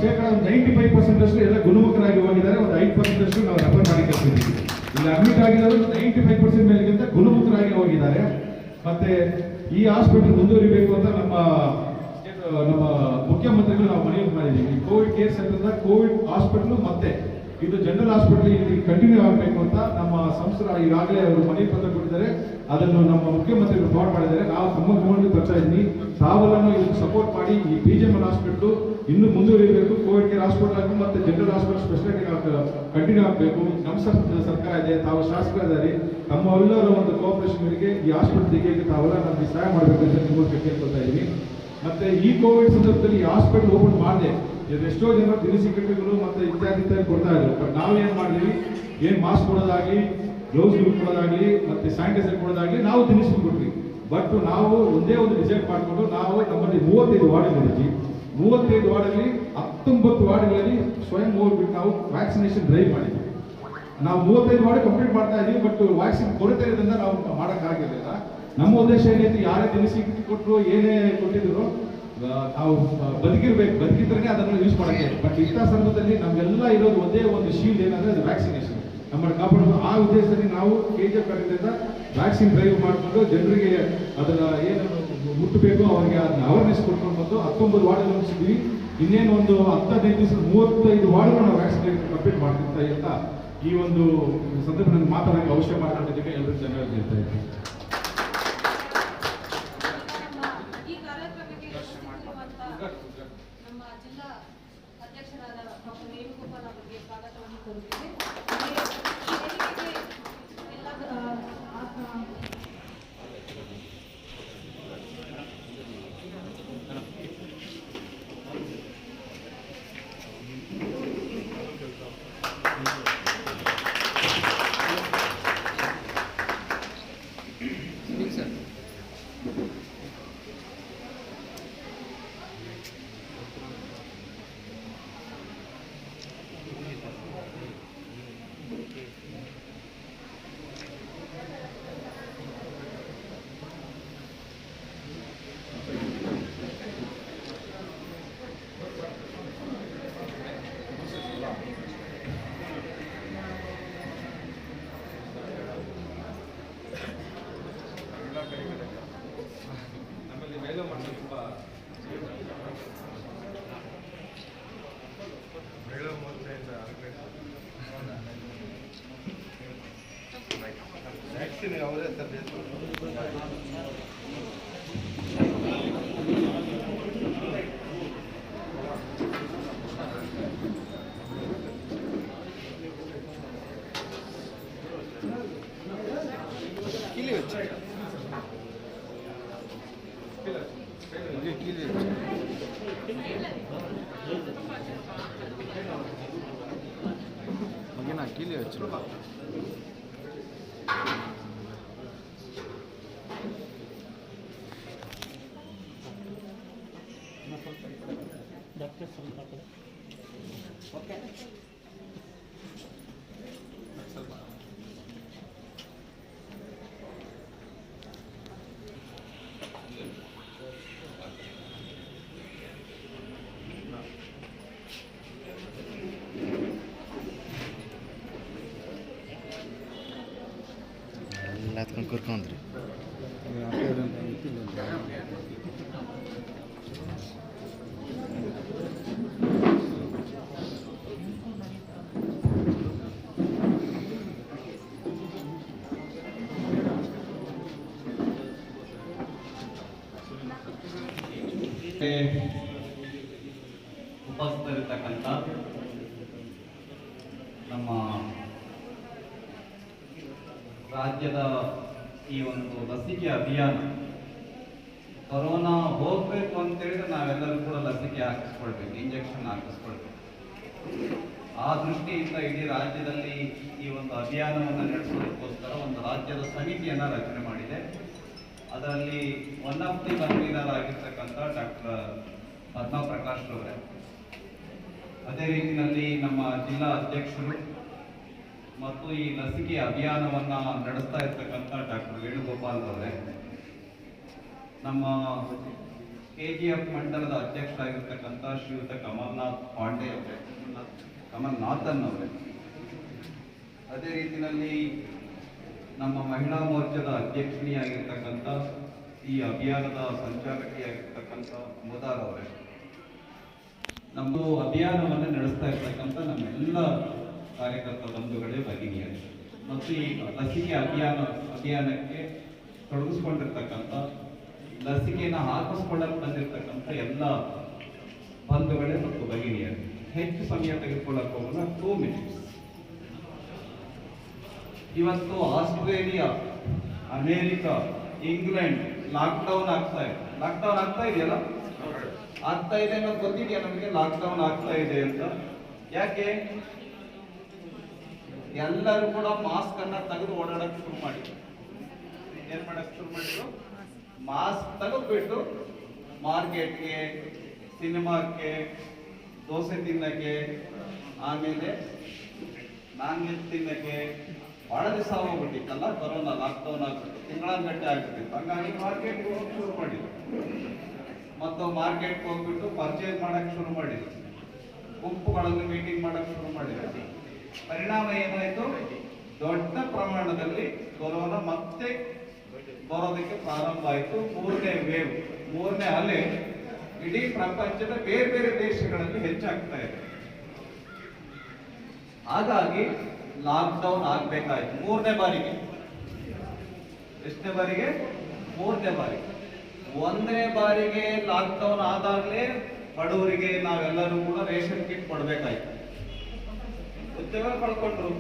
ಶೇಕಡ 95% ಅಷ್ಟು ಎಲ್ಲ ಗುಣಮುಖರಾಗಿ ಹೋಗಿದ್ದಾರೆ. ಒಂದು 5% ಅಷ್ಟು ನಾವು ರೆಫರ್ ಮಾಡಿ ಕಳಿಸಿದ್ದೀವಿ. ಇಲ್ಲಿ ಅಡ್ಮಿಟ್ ಆಗಿರೋದು 95% ಮೇಲೆಗಿಂತ ಗುಣಮುಖರಾಗಿ ಹೋಗಿದ್ದಾರೆ. ಮತ್ತೆ ಈ ಹಾಸ್ಪಿಟಲ್ ಮುಂದುವರಿಬೇಕು ಅಂತ ನಮ್ಮ ಮುಖ್ಯಮಂತ್ರಿಗಳು ನಾವು ಮನವಿ ಮಾಡಿದ್ದೀವಿ. ಕೋವಿಡ್ ಕೇರ್ ಸೆಂಟರ್ನ ಕೋವಿಡ್ ಹಾಸ್ಪಿಟಲ್ ಮತ್ತೆ ಇದು ಜನರಲ್ ಹಾಸ್ಪಿಟಲ್ ಇಲ್ಲಿ ಕಂಟಿನ್ಯೂ ಆಗಬೇಕು ಅಂತ ನಮ್ಮ ಸಂಸ್ಥೆ ಈಗಾಗಲೇ ಅವರು ಮನವಿ ಪತ್ರ ಕೊಟ್ಟಿದ್ದಾರೆ. ಅದನ್ನು ನಮ್ಮ ಮುಖ್ಯಮಂತ್ರಿಗಳು ಫಾರ್ವರ್ಡ್ ಮಾಡಿದ್ದಾರೆ. ನಾವು ತಮ್ಮ ಗಮನಕ್ಕೆ ತರ್ತಾ ಇದ್ದೀನಿ, ತಾವೆಲ್ಲನೂ ಇದಕ್ಕೆ ಸಪೋರ್ಟ್ ಮಾಡಿ ಈ PGML ಹಾಸ್ಪಿಟಲ್ ಇನ್ನೂ ಮುಂದುವರಿಯಬೇಕು. ಕೋವಿಡ್ ಕೇರ್ ಹಾಸ್ಪಿಟಲ್ ಆಗಿ ಮತ್ತು ಜನರಲ್ ಹಾಸ್ಪಿಟಲ್ ಸ್ಪೆಷಾಲಿಟಿ ಕಂಟಿನ್ಯೂ ಆಗಬೇಕು. ನಮ್ಮ ಸರ್ಕಾರ ಇದೆ, ತಾವು ಶಾಸಕರಿದ್ದಾರೆ, ತಮ್ಮೆಲ್ಲರ ಒಂದು ಕೋಆಪರೇಷನ್ ಮೇರೆಗೆ ಈ ಹಾಸ್ಪಿಟಲ್ ತೆಗೆಯಕ್ಕೆ ತಾವೆಲ್ಲ ನಮಗೆ ಸಹಾಯ ಮಾಡಬೇಕು ಅಂತ ನಿಮಗೆ ಕೇಳ್ಕೊಳ್ತಾ ಇದ್ದೀನಿ. ಮತ್ತೆ ಈ ಕೋವಿಡ್ ಸಂದರ್ಭದಲ್ಲಿ ಈ ಹಾಸ್ಪಿಟಲ್ ಓಪನ್ ಮಾಡಿದೆ, ಎಷ್ಟೋ ಜನ ದಿನಸಿ ಕಟ್ಟುಗಳು ಮತ್ತು ಇತ್ಯಾದಿ ಕೊಡ್ತಾ ಇದ್ರು. ಬಟ್ ನಾವು ಏನು ಮಾಡಿದ್ವಿ, ಏನು ಮಾಸ್ಕ್ ಕೊಡೋದಾಗಲಿ, ಗ್ಲೌಸ್ಗಳು ಕೊಡೋದಾಗಲಿ, ಮತ್ತು ಸ್ಯಾನಿಟೈಸರ್ ಕೊಡೋದಾಗಲಿ ನಾವು ದಿನಸಿ ಕೊಟ್ವಿ. ಬಟ್ ನಾವು ಒಂದೇ ಒಂದು ಡಿಸೈಡ್ ಮಾಡಿಕೊಂಡು ನಾವು ನಮ್ಮಲ್ಲಿ 35 ವಾರ್ಡ್ಗಳಿದ್ವಿ. 35 ವಾರ್ಡಲ್ಲಿ 19 ವಾರ್ಡ್ಗಳಲ್ಲಿ ಸ್ವಯಂ ಹೋಗ್ಬಿಟ್ಟು ನಾವು ವ್ಯಾಕ್ಸಿನೇಷನ್ ಡ್ರೈವ್ ಮಾಡಿದ್ವಿ. ನಾವು 35 ವಾರ್ಡ್ ಕಂಪ್ಲೀಟ್ ಮಾಡ್ತಾ ಇದ್ದೀವಿ. ಬಟ್ ವ್ಯಾಕ್ಸಿನ್ ಕೊರತೆ ಇರೋದ್ರಿಂದ ನಾವು ಮಾಡೋಕ್ಕಾಗಿರಲಿಲ್ಲ. ನಮ್ಮ ಉದ್ದೇಶ ಏನೈತಿ, ಯಾರೇ ದಿನಸಿ ಕೊಟ್ಟರು ಏನೇ ಕೊಟ್ಟಿದ್ರು ನಾವು ಬದುಕಿದ್ರೇ ಅದನ್ನು ಯೂಸ್ ಮಾಡೋಕ್ಕೆ. ಬಟ್ ಇಂಥ ಸಂದರ್ಭದಲ್ಲಿ ನಮಗೆಲ್ಲ ಇರೋದು ಒಂದೇ ಒಂದು ಶೀಲ್ಡ್ ಏನಂದರೆ ಅದು ವ್ಯಾಕ್ಸಿನೇಷನ್, ನಮ್ಮನ್ನು ಕಾಪಾಡೋದು. ಆ ಉದ್ದೇಶದಲ್ಲಿ ನಾವು KGF ಕಡೆಯಿಂದ ವ್ಯಾಕ್ಸಿನ್ ಡ್ರೈವ್ ಮಾಡಿಕೊಂಡು ಜನರಿಗೆ ಅದನ್ನು ಏನು ಮುಟ್ಟಬೇಕು ಅವರಿಗೆ ಅದನ್ನ ಅವೇರ್ನೆಸ್ ಕೊಟ್ಕೊಂಡು ಬಂದು 19 ವಾರ್ಡ್ ಮುಗಿಸಿದ್ವಿ. ಇನ್ನೇನು ಒಂದು 15 ದಿವಸ 35 ವಾರ್ಡ್ಗಳು ನಾವು ವ್ಯಾಕ್ಸಿನೇಷನ್ ಕಂಪ್ಲೀಟ್ ಮಾಡ್ತಿರ್ತಾ ಅಂತ ಈ ಒಂದು ಸಂದರ್ಭ ನನಗೆ ಮಾತಾಡೋಕ್ಕೆ ಅವಶ್ಯ ಮಾತಾಡೋದಕ್ಕೆ ಎಲ್ಲರೂ ಜನರಲ್ಲಿ ಹೇಳ್ತಾ ಇದ್ದೀನಿ. ಈ ಕಾರ್ಯಕ್ರಮಕ್ಕೆ ನಮ್ಮ ಜಿಲ್ಲಾ ಅಧ್ಯಕ್ಷರಾದ ಡಾಕ್ಟರ್ ವೇಣುಗೋಪಾಲ್ ಅವರಿಗೆ ಸ್ವಾಗತವನ್ನು ಕೋರುತ್ತೇವೆ. ಎತ್ಕೊಂಡು ಕರ್ಕೊಂಡ್ರಿ ಉಪಸ್ಥಿತರಿರ್ತಕ್ಕಂಥ ನಮ್ಮ ರಾಜ್ಯದ ಈ ಒಂದು ಲಸಿಕೆ ಅಭಿಯಾನ, ಕೊರೋನಾ ಹೋಗ್ಬೇಕು ಅಂತೇಳಿದ್ರೆ ನಾವೆಲ್ಲರೂ ಕೂಡ ಲಸಿಕೆ ಹಾಕಿಸ್ಕೊಳ್ಬೇಕು, ಇಂಜೆಕ್ಷನ್ ಹಾಕಿಸ್ಕೊಳ್ಬೇಕು. ಆ ದೃಷ್ಟಿಯಿಂದ ಇಡೀ ರಾಜ್ಯದಲ್ಲಿ ಈ ಒಂದು ಅಭಿಯಾನವನ್ನು ನಡೆಸೋದಕ್ಕೋಸ್ಕರ ಒಂದು ರಾಜ್ಯದ ಸಮಿತಿಯನ್ನು ರಚನೆ ಮಾಡಿದೆ. ಅದರಲ್ಲಿ ಒನ್ ಆಫ್ ದಿ ಕನ್ವೀನರ್ ಆಗಿರ್ತಕ್ಕಂಥ ಡಾಕ್ಟರ್ ಪದ್ಮಪ್ರಕಾಶ್ ಅವರೇ, ಅದೇ ರೀತಿಯಲ್ಲಿ ನಮ್ಮ ಜಿಲ್ಲಾ ಅಧ್ಯಕ್ಷರು ಮತ್ತು ಈ ಲಸಿಕೆ ಅಭಿಯಾನವನ್ನ ನಡೆಸ್ತಾ ಇರ್ತಕ್ಕಂಥ ಡಾಕ್ಟರ್ ವೇಣುಗೋಪಾಲ್ ಅವರೇ, ನಮ್ಮ KGF ಮಂಡಲದ ಅಧ್ಯಕ್ಷರಾಗಿರ್ತಕ್ಕಂಥ ಶ್ರೀಯುತ ಕಮಲ್ನಾಥ್ ಪಾಂಡೆ ಅವರೇ, ಕಮಲ್ನಾಥನ್ ಅವರೇ, ಅದೇ ರೀತಿಯಲ್ಲಿ ನಮ್ಮ ಮಹಿಳಾ ಮೋರ್ಚಾದ ಅಧ್ಯಕ್ಷಿಣಿಯಾಗಿರ್ತಕ್ಕಂಥ ಈ ಅಭಿಯಾನದ ಸಂಚಾಲಕಿಯಾಗಿರ್ತಕ್ಕಂಥ ಮುದಾರ್ ಅವರೇ, ನಮ್ಮದು ಅಭಿಯಾನವನ್ನು ನಡೆಸ್ತಾ ಇರ್ತಕ್ಕಂಥ ನಮ್ಮೆಲ್ಲ ಕಾರ್ಯಕರ್ತ ಬಂಧುಗಳೇ, ಭಗಿನಿಯರೇ ಮತ್ತು ಈ ಲಸಿಕೆ ಅಭಿಯಾನಕ್ಕೆ ತೊಡಗಿಸ್ಕೊಂಡಿರ್ತಕ್ಕಂಥ, ಲಸಿಕೆಯನ್ನು ಹಾಕಿಸ್ಕೊಳ್ಳಲು ಬಂದಿರತಕ್ಕಂಥ ಎಲ್ಲ ಬಂಧುಗಳೇ ಮತ್ತು ಭಗಿನಿಯರೇ, ಹೆಚ್ಚು ಸಮಯ ತೆಗೆದುಕೊಳ್ಳಕ್ಕೆ ಹೋಗೋಣ. 2 minutes. ಇವತ್ತು ಆಸ್ಟ್ರೇಲಿಯಾ, ಅಮೇರಿಕಾ, ಇಂಗ್ಲೆಂಡ್ ಲಾಕ್ಡೌನ್ ಆಗ್ತಾ ಇದೆ. ಲಾಕ್ಡೌನ್ ಆಗ್ತಾ ಇದೆಯಲ್ಲ, ಆಗ್ತಾ ಇದೆ ಅನ್ನೋದು ಗೊತ್ತಿದೆಯಾ ನಮಗೆ? ಲಾಕ್ಡೌನ್ ಆಗ್ತಾ ಇದೆ ಅಂತ. ಯಾಕೆ? ಎಲ್ಲರೂ ಕೂಡ ಮಾಸ್ಕ್ ಅನ್ನ ತೆಗೆದು ಓಡಾಡಕ್ಕೆ ಶುರು ಮಾಡಿದ್ರು. ಏನ್ ಮಾಡಕ್ ಶುರು ಮಾಡಿದ್ರು? ಮಾಸ್ಕ್ ತೆಗೆದ್ಬಿಟ್ಟು ಮಾರ್ಕೆಟ್ಗೆ, ಸಿನಿಮಾಕ್ಕೆ, ದೋಸೆ ತಿನ್ನಕ್ಕೆ, ಆಮೇಲೆ ನಾನ್ ವೆಜ್ ತಿನ್ನಕ್ಕೆ ಬಹಳ ದಿವಸ ಹೋಗ್ಬಿಟ್ಟಿತ್ತಲ್ಲ, ಕೊರೋನಾ ಲಾಕ್ಡೌನ್ ಆಗ್ಬಿಟ್ಟು ತಿಂಗಳಗಟ್ಟೆ ಆಗ್ಬಿಟ್ಟಿತ್ತು. ಹಂಗಾಗಿ ಮಾರ್ಕೆಟ್ಗೆ ಹೋಗಕ್ಕೆ ಶುರು ಮಾಡಿದ್ರು. ಮತ್ತು ಮಾರ್ಕೆಟ್ಗೆ ಹೋಗ್ಬಿಟ್ಟು ಪರ್ಚೇಸ್ ಮಾಡಕ್ ಶುರು ಮಾಡಿದ್ರು. ಗುಂಪುಗಳಲ್ಲಿ ಮೀಟಿಂಗ್ ಮಾಡಕ್ ಶುರು ಮಾಡಿದ್ರು. ಪರಿಣಾಮ ಏನಾಯ್ತು? ದೊಡ್ಡ ಪ್ರಮಾಣದಲ್ಲಿ ಕೊರೋನಾ ಮತ್ತೆ ಬರೋದಕ್ಕೆ ಪ್ರಾರಂಭ ಆಯಿತು. 3ನೇ ವೇವ್, 3ನೇ ಅಲೆ ಇಡೀ ಪ್ರಪಂಚದ ಬೇರೆ ಬೇರೆ ದೇಶಗಳಲ್ಲಿ ಹೆಚ್ಚಾಗ್ತಾ ಇದೆ. ಹಾಗಾಗಿ ಲಾಕ್ಡೌನ್ ಆಗ್ಬೇಕಾಯ್ತು 3ನೇ ಬಾರಿಗೆ. ಎಷ್ಟನೇ ಬಾರಿಗೆ? 3ನೇ ಬಾರಿಗೆ. 1ನೇ ಬಾರಿಗೆ ಲಾಕ್ಡೌನ್ ಆದಾಗಲೇ ಬಡವರಿಗೆ ನಾವೆಲ್ಲರೂ ಕೂಡ ರೇಷನ್ ಕಿಟ್ ಕೊಡ್ಬೇಕಾಯ್ತು. ಉದ್ಯೋಗ ಕಳ್ಕೊಂಡ್ರು,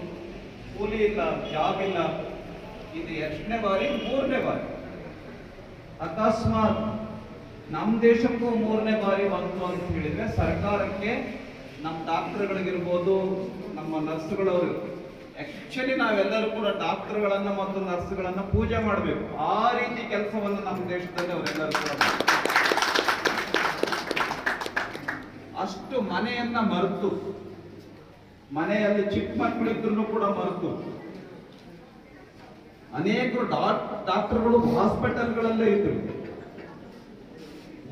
ಕೂಲಿ ಇಲ್ಲ, ಜಾಬ್ ಇಲ್ಲ. ಇದು ಎಷ್ಟನೇ ಬಾರಿ? 3ನೇ ಬಾರಿ. ಅಕಸ್ಮಾತ್ ನಮ್ಮ ದೇಶಕ್ಕೂ 3ನೇ ಬಾರಿ ಬಂತು ಅಂತ ಹೇಳಿದ್ರೆ ಸರ್ಕಾರಕ್ಕೆ, ನಮ್ಮ ಡಾಕ್ಟರ್ಗಳಿಗಿರ್ಬೋದು, ನಮ್ಮ ನರ್ಸ್ಗಳವರು, ಆಕ್ಚುಲಿ ನಾವೆಲ್ಲರೂ ಕೂಡ ಡಾಕ್ಟರ್ಗಳನ್ನ ಮತ್ತು ನರ್ಸ್ಗಳನ್ನ ಪೂಜೆ ಮಾಡಬೇಕು. ಆ ರೀತಿ ಕೆಲಸವನ್ನು ನಮ್ಮ ದೇಶದಲ್ಲಿ ಅವರೆಲ್ಲರೂ ಕೂಡ ಮಾಡ್ತಾರೆ. ಅಷ್ಟು ಮನೆಯನ್ನ ಮರೆತು, ಮನೆಯಲ್ಲಿ ಚಿಕ್ಕ ಮಕ್ಕಳಿದ್ರು ಕೂಡ ಮರೆತು, ಅನೇಕರು ಡಾಕ್ಟರ್ಗಳು ಹಾಸ್ಪಿಟಲ್ಗಳಲ್ಲೇ ಇದ್ರು.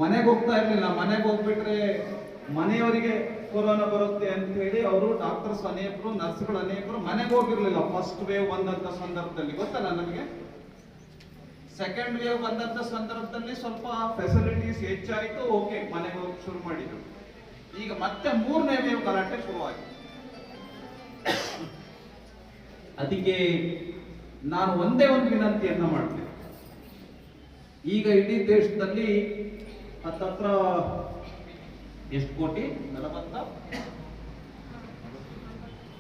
ಮನೆಗೆ ಹೋಗ್ತಾ ಇರ್ಲಿಲ್ಲ. ಮನೆಗೆ ಹೋಗ್ಬಿಟ್ರೆ ಮನೆಯವರಿಗೆ ಕೊರೋನಾ ಬರುತ್ತೆ ಅಂತ ಹೇಳಿ ಅವರು ಡಾಕ್ಟರ್ಸ್ ಅನೇಕರು, ನರ್ಸ್ಗಳು ಅನೇಕರು ಮನೆಗೆ ಹೋಗಿರ್ಲಿಲ್ಲ. ಫಸ್ಟ್ ವೇವ್ ಬಂದಂತ ಸಂದರ್ಭದಲ್ಲಿ ಗೊತ್ತಲ್ಲ ನಮಗೆ. ಸೆಕೆಂಡ್ ವೇವ್ ಬಂದಂತ ಸಂದರ್ಭದಲ್ಲಿ ಸ್ವಲ್ಪ ಫೆಸಿಲಿಟೀಸ್ ಹೆಚ್ಚಾಯಿತು, ಓಕೆ, ಮನೆಗೆ ಹೋಗಿ ಶುರು ಮಾಡಿದ್ರು. ಈಗ ಮತ್ತೆ 3ನೇ ವೇವ್ ಗಲಾಟೆ ಶುರುವಾಗಿದೆ. ಅದಕ್ಕೆ ನಾನು ಒಂದೇ ಒಂದು ವಿನಂತಿಯನ್ನ ಮಾಡ್ತೇನೆ. ಈಗ ಇಡೀ ದೇಶದಲ್ಲಿ ಹತ್ತತ್ರ ಎಷ್ಟು ಕೋಟಿ?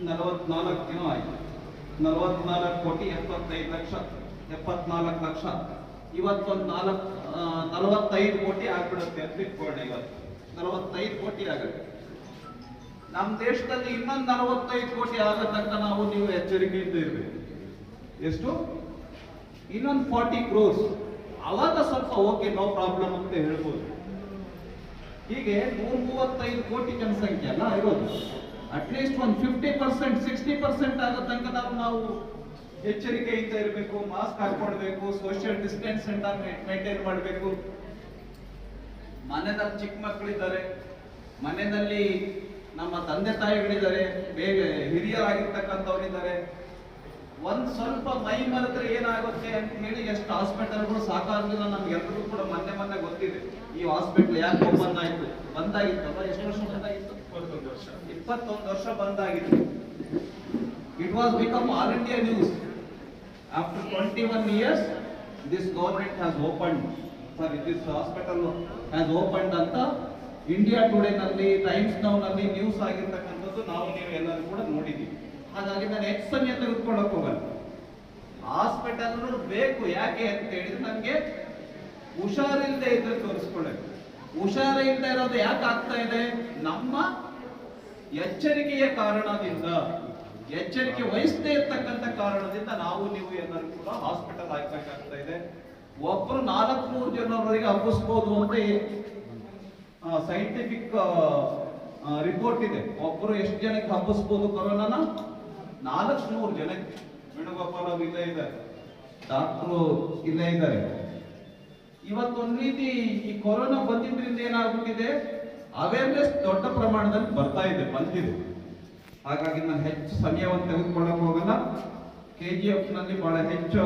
44 ದಿನ ಆಯ್ತು. 44 ಕೋಟಿ 75 ಲಕ್ಷ, 74 ಲಕ್ಷ. ಇವತ್ತೊಂದು 45 ಕೋಟಿ ಆಗ್ಬಿಡುತ್ತೆ ಅಂತ ಇಟ್ಕೊಳ್ಳಿ. ಇವತ್ತು 45 ಕೋಟಿ ಆಗುತ್ತೆ. ನಮ್ಮ ದೇಶದಲ್ಲಿ ಇನ್ನೊಂದು 45 ಕೋಟಿ ಆಗ ತನಕ ನಾವು ನೀವು ಎಚ್ಚರಿಕೆಯಿಂದ ಇರಬೇಕು. ಎಷ್ಟು? ಇನ್ನೊಂದು 40 crores. ಅವಾಗ ಸ್ವಲ್ಪ ಓಕೆ, ನೋ ಪ್ರಾಬ್ಲಮ್ ಅಂತ ಹೇಳ್ಬೋದು. ಹೀಗೆ 135 ಕೋಟಿ ಜನಸಂಖ್ಯೆ ಅಲ್ಲ ಇರೋದು. ಅಟ್ಲೀಸ್ಟ್ ಒಂದು 50%, 60% ಆಗೋ ತನಕ ನಾವು ಎಚ್ಚರಿಕೆಯಿಂದ ಇರಬೇಕು. ಮಾಸ್ಕ್ ಹಾಕೊಳ್ಬೇಕು, ಸೋಷಿಯಲ್ ಡಿಸ್ಟೆನ್ಸ್ ಮೇಂಟೈನ್ ಮಾಡಬೇಕು. ಮನೆಯಲ್ಲಿ ಚಿಕ್ಕ ಮಕ್ಕಳಿದ್ದಾರೆ, ಮನೆಯಲ್ಲಿ ನಮ್ಮ ತಂದೆ ತಾಯಿಗಳಿದ್ದಾರೆ, ಬೇಗ ಹಿರಿಯರಾಗಿರ್ತಕ್ಕಂಥವ್ರಿದ್ದಾರೆ. ಒಂದ್ ಸ್ವಲ್ಪ ಮೈ ಮರೆದ್ರೆ ಏನಾಗುತ್ತೆ ಅಂತ ಹೇಳಿ ಎಷ್ಟು ಹಾಸ್ಪಿಟಲ್ಗಳು ಸಾಕಾಗಲಿಲ್ಲ ನಮ್ಗೆಲ್ಲರೂ ಕೂಡ. ಮೊನ್ನೆ ಗೊತ್ತಿದೆ ಈ ಹಾಸ್ಪಿಟಲ್ ಯಾಕೆ ಓಪನ್ ಆಯ್ತು. ಬಂದಾಗಿತ್ತಲ್ಲ, ಎಷ್ಟು ವರ್ಷ ಬಂದಾಗಿತ್ತು? 21 ವರ್ಷ ಬಂದಾಗಿತ್ತು. It was become all India news. After 21 years this government has opened, sorry this hospital has opened ಅಂತ ಇಂಡಿಯಾ ಟುಡೇ ನಲ್ಲಿ, ಟೈಮ್ಸ್ ನೌ ನಲ್ಲಿ ನ್ಯೂಸ್ ಆಗಿರ್ತಕ್ಕಂಥದ್ದು ನಾವು ನೀವು ಎಲ್ಲರೂ ಕೂಡ ನೋಡಿದ್ದೀವಿ. ಹಾಗಾಗಿ ನಾನು ಹೆಚ್ಚು ಸಮಯ ತೆಗೆದುಕೊಳ್ಳಕ್ ಹೋಗಲ್ಲ. ಹಾಸ್ಪಿಟಲ್ ಬೇಕು. ಯಾಕೆ ಅಂತ ಹೇಳಿದ್ರೆ ನಮ್ಗೆ ಹುಷಾರಿಲ್ಲದೆ ಇದ್ರೆ ತೋರಿಸ್ಕೊಳ್ಳಬೇಕು. ಹುಷಾರಿಲ್ಲದೆ ಇರೋದು ಯಾಕೆ ಆಗ್ತಾ ಇದೆ? ನಮ್ಮ ಎಚ್ಚರಿಕೆಯ ಕಾರಣದಿಂದ, ಎಚ್ಚರಿಕೆ ವಹಿಸದೇ ಇರ್ತಕ್ಕಂಥ ಕಾರಣದಿಂದ ನಾವು ನೀವು ಎಲ್ಲರೂ ಕೂಡ ಹಾಸ್ಪಿಟಲ್ ಆಗ್ಬೇಕಾಗ್ತಾ ಇದೆ. ಒಬ್ರು 400 ಜನರವರೆಗೆ ಹಬ್ಬಿಸ್ಬೋದು ಅಂತ ಸೈಂಟಿಫಿಕ್ ರಿಪೋರ್ಟ್ ಇದೆ. ಒಬ್ರು ಎಷ್ಟು ಜನಕ್ಕೆ ಹಬ್ಬಿಸ್ಬೋದು ಕೊರೋನಾನ? 400 ಜನಕ್ಕೆ. ವೇಣುಗೋಪಾಲ್ ಅವರು ಇಲ್ಲೇ ಇದ್ದಾರೆ, ಡಾಕ್ಟ್ರು ಇಲ್ಲೇ ಇದ್ದಾರೆ. ಇವತ್ತೊಂದು ರೀತಿ ಈ ಕೊರೋನಾ ಬಂದಿದ್ರಿಂದ ಏನಾಗ್ಬಿಟ್ಟಿದೆ, ಅವೇರ್ನೆಸ್ ದೊಡ್ಡ ಪ್ರಮಾಣದಲ್ಲಿ ಬಂದಿದೆ. ಹಾಗಾಗಿ ನಾನು ಹೆಚ್ಚು ಸಮಯವನ್ನು ತೆಗೆದುಕೊಳ್ಳಕ್ ಹೋಗಲ್ಲ. KGF ನಲ್ಲಿ ಬಹಳ ಹೆಚ್ಚು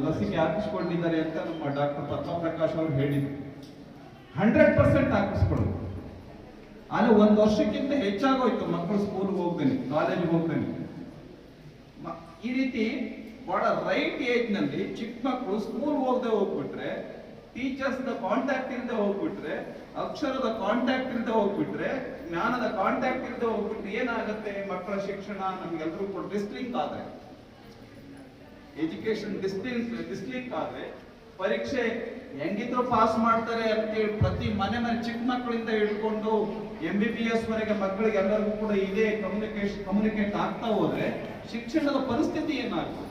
ಲಸಿಕೆ ಹಾಕಿಸ್ಕೊಂಡಿದ್ದಾರೆ ಅಂತ ನಮ್ಮ ಡಾಕ್ಟರ್ ಪದ್ಮಪ್ರಕಾಶ್ ಅವರು ಹೇಳಿದ್ರು. 100% ಹಾಕಿಸ್ಕೊಳ್ಳೋದು. ಆದರೆ 1 ವರ್ಷಕ್ಕಿಂತ ಹೆಚ್ಚಾಗೋಯ್ತು ಮಕ್ಕಳು ಸ್ಕೂಲ್ಗೆ ಹೋಗ್ತಾನೆ, ಕಾಲೇಜ್ಗೆ ಹೋಗ್ತಾನೆ. ಈ ರೀತಿ ಬಹಳ ರೈಟ್ ಏಜ್ ನಲ್ಲಿ ಚಿಕ್ಕ ಮಕ್ಕಳು ಸ್ಕೂಲ್ ಹೋಗದೆ ಹೋಗ್ಬಿಟ್ರೆ, ಟೀಚರ್ಸ್ ಕಾಂಟ್ಯಾಕ್ಟ್ ಇಲ್ಲದೆ ಹೋಗ್ಬಿಟ್ರೆ, ಅಕ್ಷರದ ಕಾಂಟ್ಯಾಕ್ಟ್ ಇಲ್ಲದೆ ಹೋಗ್ಬಿಟ್ರೆ, ಜ್ಞಾನದ ಕಾಂಟ್ಯಾಕ್ಟ್ ಇಲ್ಲದೆ ಹೋಗ್ಬಿಟ್ರೆ ಏನಾಗುತ್ತೆ? ಮಕ್ಕಳ ಶಿಕ್ಷಣ ನಮ್ಗೆಲ್ರಿಗೂ ಕೂಡ ಡಿಸ್ಲಿಂಕ್ ಆದ್ರೆ, ಎಜುಕೇಶನ್ ಡಿಸ್ಲಿಂಕ್ ಆದ್ರೆ ಪರೀಕ್ಷೆ ಹೆಂಗಿದ್ರು ಪಾಸ್ ಮಾಡ್ತಾರೆ ಅಂತೇಳಿ ಪ್ರತಿ ಮನೆ ಚಿಕ್ಕ ಮಕ್ಕಳಿಂದ ಹಿಡ್ಕೊಂಡು MBBS ವರೆಗೆ ಮಕ್ಕಳಿಗೆ ಎಲ್ಲರಿಗೂ ಕೂಡ ಇದೇ ಕಮ್ಯುನಿಕೇಟ್ ಆಗ್ತಾ ಹೋದ್ರೆ ಶಿಕ್ಷಣದ ಪರಿಸ್ಥಿತಿ ಏನಾಗ್ತದೆ?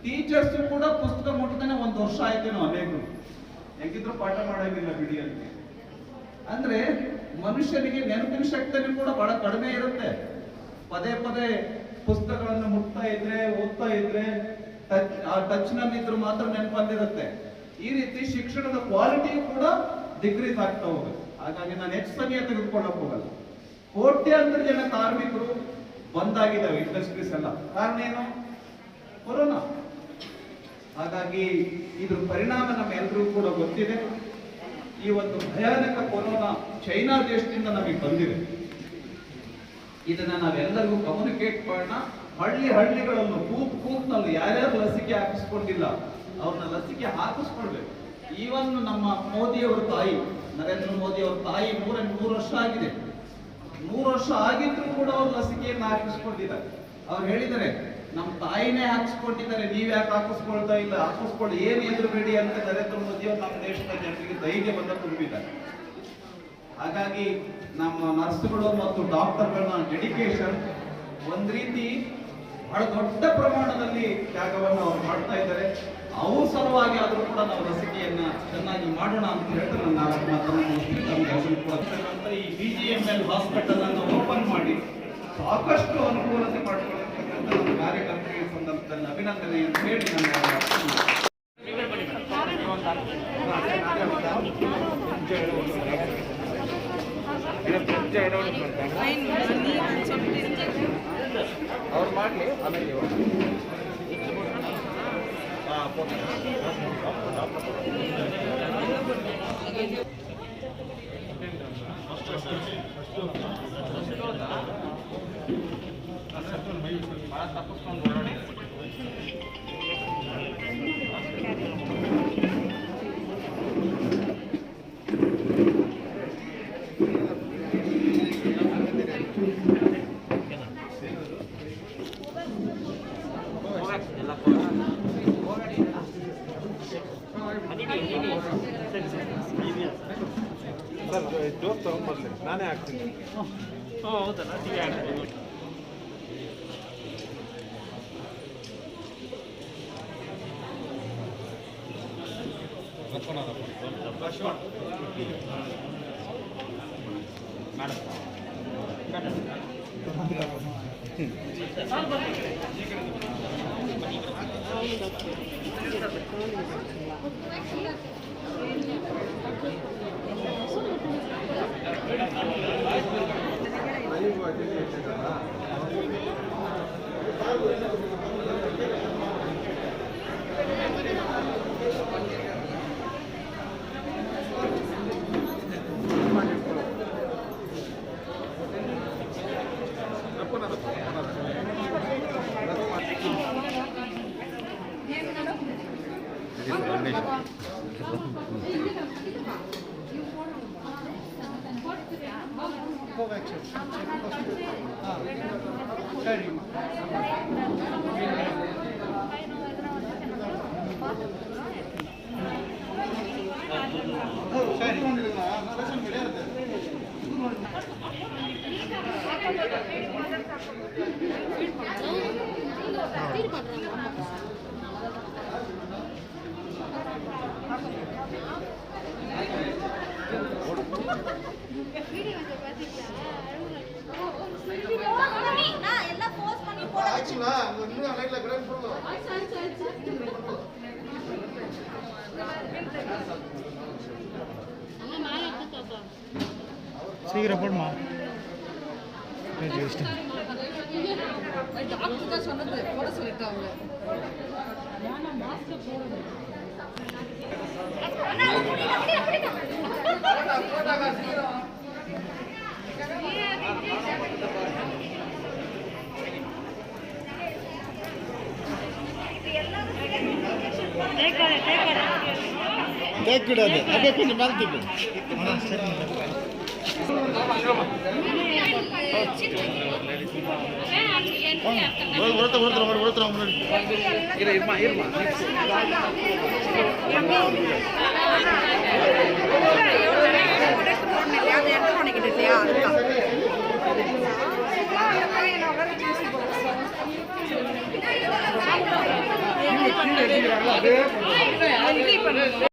ಟೀಚರ್ಸ್ ಕೂಡ ಪುಸ್ತಕ ಮುಟ್ತಾನೆ 1 ವರ್ಷ ಆಯ್ತೇನೋ ಅನೇಕರು, ಹೆಂಗಿದ್ರು ಪಾಠ ಮಾಡೋದಿಲ್ಲ ಬಿಡಿ ಅಂತ. ಅಂದ್ರೆ ಮನುಷ್ಯನಿಗೆ ನೆನಪಿನ ಶಕ್ತಿನೂ ಕೂಡ ಬಹಳ ಕಡಿಮೆ ಇರುತ್ತೆ. ಪದೇ ಪದೇ ಪುಸ್ತಕಗಳನ್ನು ಮುಟ್ತಾ ಇದ್ರೆ, ಓದ್ತಾ ಇದ್ರೆ, ಟಚ್ ನಲ್ಲಿದ್ರು ಮಾತ್ರ ನೆನಪಲ್ಲಿರುತ್ತೆ. ಈ ರೀತಿ ಶಿಕ್ಷಣದ ಕ್ವಾಲಿಟಿಯು ಕೂಡ ಡಿಕ್ರೀಸ್ ಆಗ್ತಾ ಹೋಗುತ್ತೆ. ಹಾಗಾಗಿ ನಾನು ಹೆಚ್ಚು ಸಮಯ ತೆಗೆದುಕೊಳ್ಳಕ್ ಹೋಗಲ್ಲ. ಕೋಟ್ಯಾಂತರ ಜನ ಕಾರ್ಮಿಕರು ಬಂದಾಗಿದ್ದಾವೆ ಇಂಡಸ್ಟ್ರೀಸ್ ಎಲ್ಲ. ಕಾರಣ ಏನು? ಕೊರೋನಾ. ಹಾಗಾಗಿ ಇದ್ರ ಪರಿಣಾಮ ನಮ್ಮೆಲ್ಲರಿಗೂ ಕೂಡ ಗೊತ್ತಿದೆ. ಈ ಒಂದು ಭಯಾನಕ ಕೊರೋನಾ ಚೈನಾ ದೇಶದಿಂದ ನಮಗೆ ಬಂದಿದೆ. ಇದನ್ನ ನಾವೆಲ್ಲರಿಗೂ ಕಮ್ಯುನಿಕೇಟ್ ಮಾಡೋಣ. ಹಳ್ಳಿಗಳಲ್ಲೂ ಕೂತ್ನಲ್ಲೂ ಯಾರ್ಯಾರು ಲಸಿಕೆ ಹಾಕಿಸ್ಕೊಂಡಿಲ್ಲ ಅವ್ರನ್ನ ಲಸಿಕೆ ಹಾಕಿಸ್ಕೊಳ್ಬೇಕು. ಈವನ್ ನಮ್ಮ ಮೋದಿಯವರ ತಾಯಿ, ನರೇಂದ್ರ ಮೋದಿ ಅವರ ತಾಯಿ 100 ವರ್ಷ ಆಗಿದೆ. 100 ವರ್ಷ ಆಗಿದ್ರು ಕೂಡ ಅವ್ರು ಲಸಿಕೆಯನ್ನು ಹಾಕಿಸ್ಕೊಂಡಿದ್ದಾರೆ. ಅವ್ರು ಹೇಳಿದ್ದಾರೆ, ನಮ್ಮ ತಾಯಿನೇ ಹಾಕಿಸ್ಕೊಂಡಿದ್ದಾರೆ, ನೀವ್ ಯಾಕೆ ಹಾಕಿಸ್ಕೊಳ್ತಾ ಇಲ್ಲ? ಹಾಕಿಸ್ಕೊಳ್ಳಿ, ಏನು ಎದುರುಬೇಡಿ ಅಂತ ನರೇಂದ್ರ ಮೋದಿ ಅವರು ನಮ್ಮ ದೇಶದ ಜನರಿಗೆ ಧೈರ್ಯವನ್ನು ತುಂಬಿದ್ದಾರೆ. ಹಾಗಾಗಿ ನಮ್ಮ ನರ್ಸ್ಗಳು ಮತ್ತು ಡಾಕ್ಟರ್ಗಳನ್ನ ಡೆಡಿಕೇಶನ್ ಒಂದ್ ರೀತಿ ಬಹಳ ದೊಡ್ಡ ಪ್ರಮಾಣದಲ್ಲಿ ತ್ಯಾಗವನ್ನು ಅವ್ರು ಮಾಡ್ತಾ ಇದ್ದಾರೆ. ಅವ್ರ ಸಲುವಾಗಿ ಆದ್ರೂ ಕೂಡ ನಾವು ಲಸಿಕೆಯನ್ನ ಚೆನ್ನಾಗಿ ಮಾಡೋಣ ಅಂತ ಹೇಳ್ತಾರೆ. ನನ್ನ 4 ಮಾತನ್ನು ಮುಗಿಸ್ತಕ್ಕಂಥ ಈ BGML ಹಾಸ್ಪಿಟಲ್ ಅನ್ನು ಓಪನ್ ಮಾಡಿ ಸಾಕಷ್ಟು ಅನುಕೂಲತೆ ಮಾಡಿಕೊಳ್ಳತಕ್ಕಂಥ ನಮ್ಮ ಕಾರ್ಯಕರ್ತರಿಗೆ ಈ ಸಂದರ್ಭದಲ್ಲಿ ಅಭಿನಂದನೆ ಅಂತ ಹೇಳಿ ಅವ್ರು ಮಾಡಲಿ. ಆಮೇಲೆ ತಪ್ಪಿಸ್ಕೊಂಡು ಓಡಾಡಿ. ಸರ್ ಜೋರ್ ತಗೊಂಡ್ಬರ್ಲಿ, ನಾನೇ ಹಾಕ್ತೀನಿ. ಹೌದಲ್ಲ, சீக்கிரம் போடுமா. டாக்டர் தான் சொன்னது, போட சொல்லிட்டாங்க. தேக்கிடாது அப்படியே கொஞ்சம் மேலே தூக்கு ஒருத்தர் நன்றி பண்ணுங்க.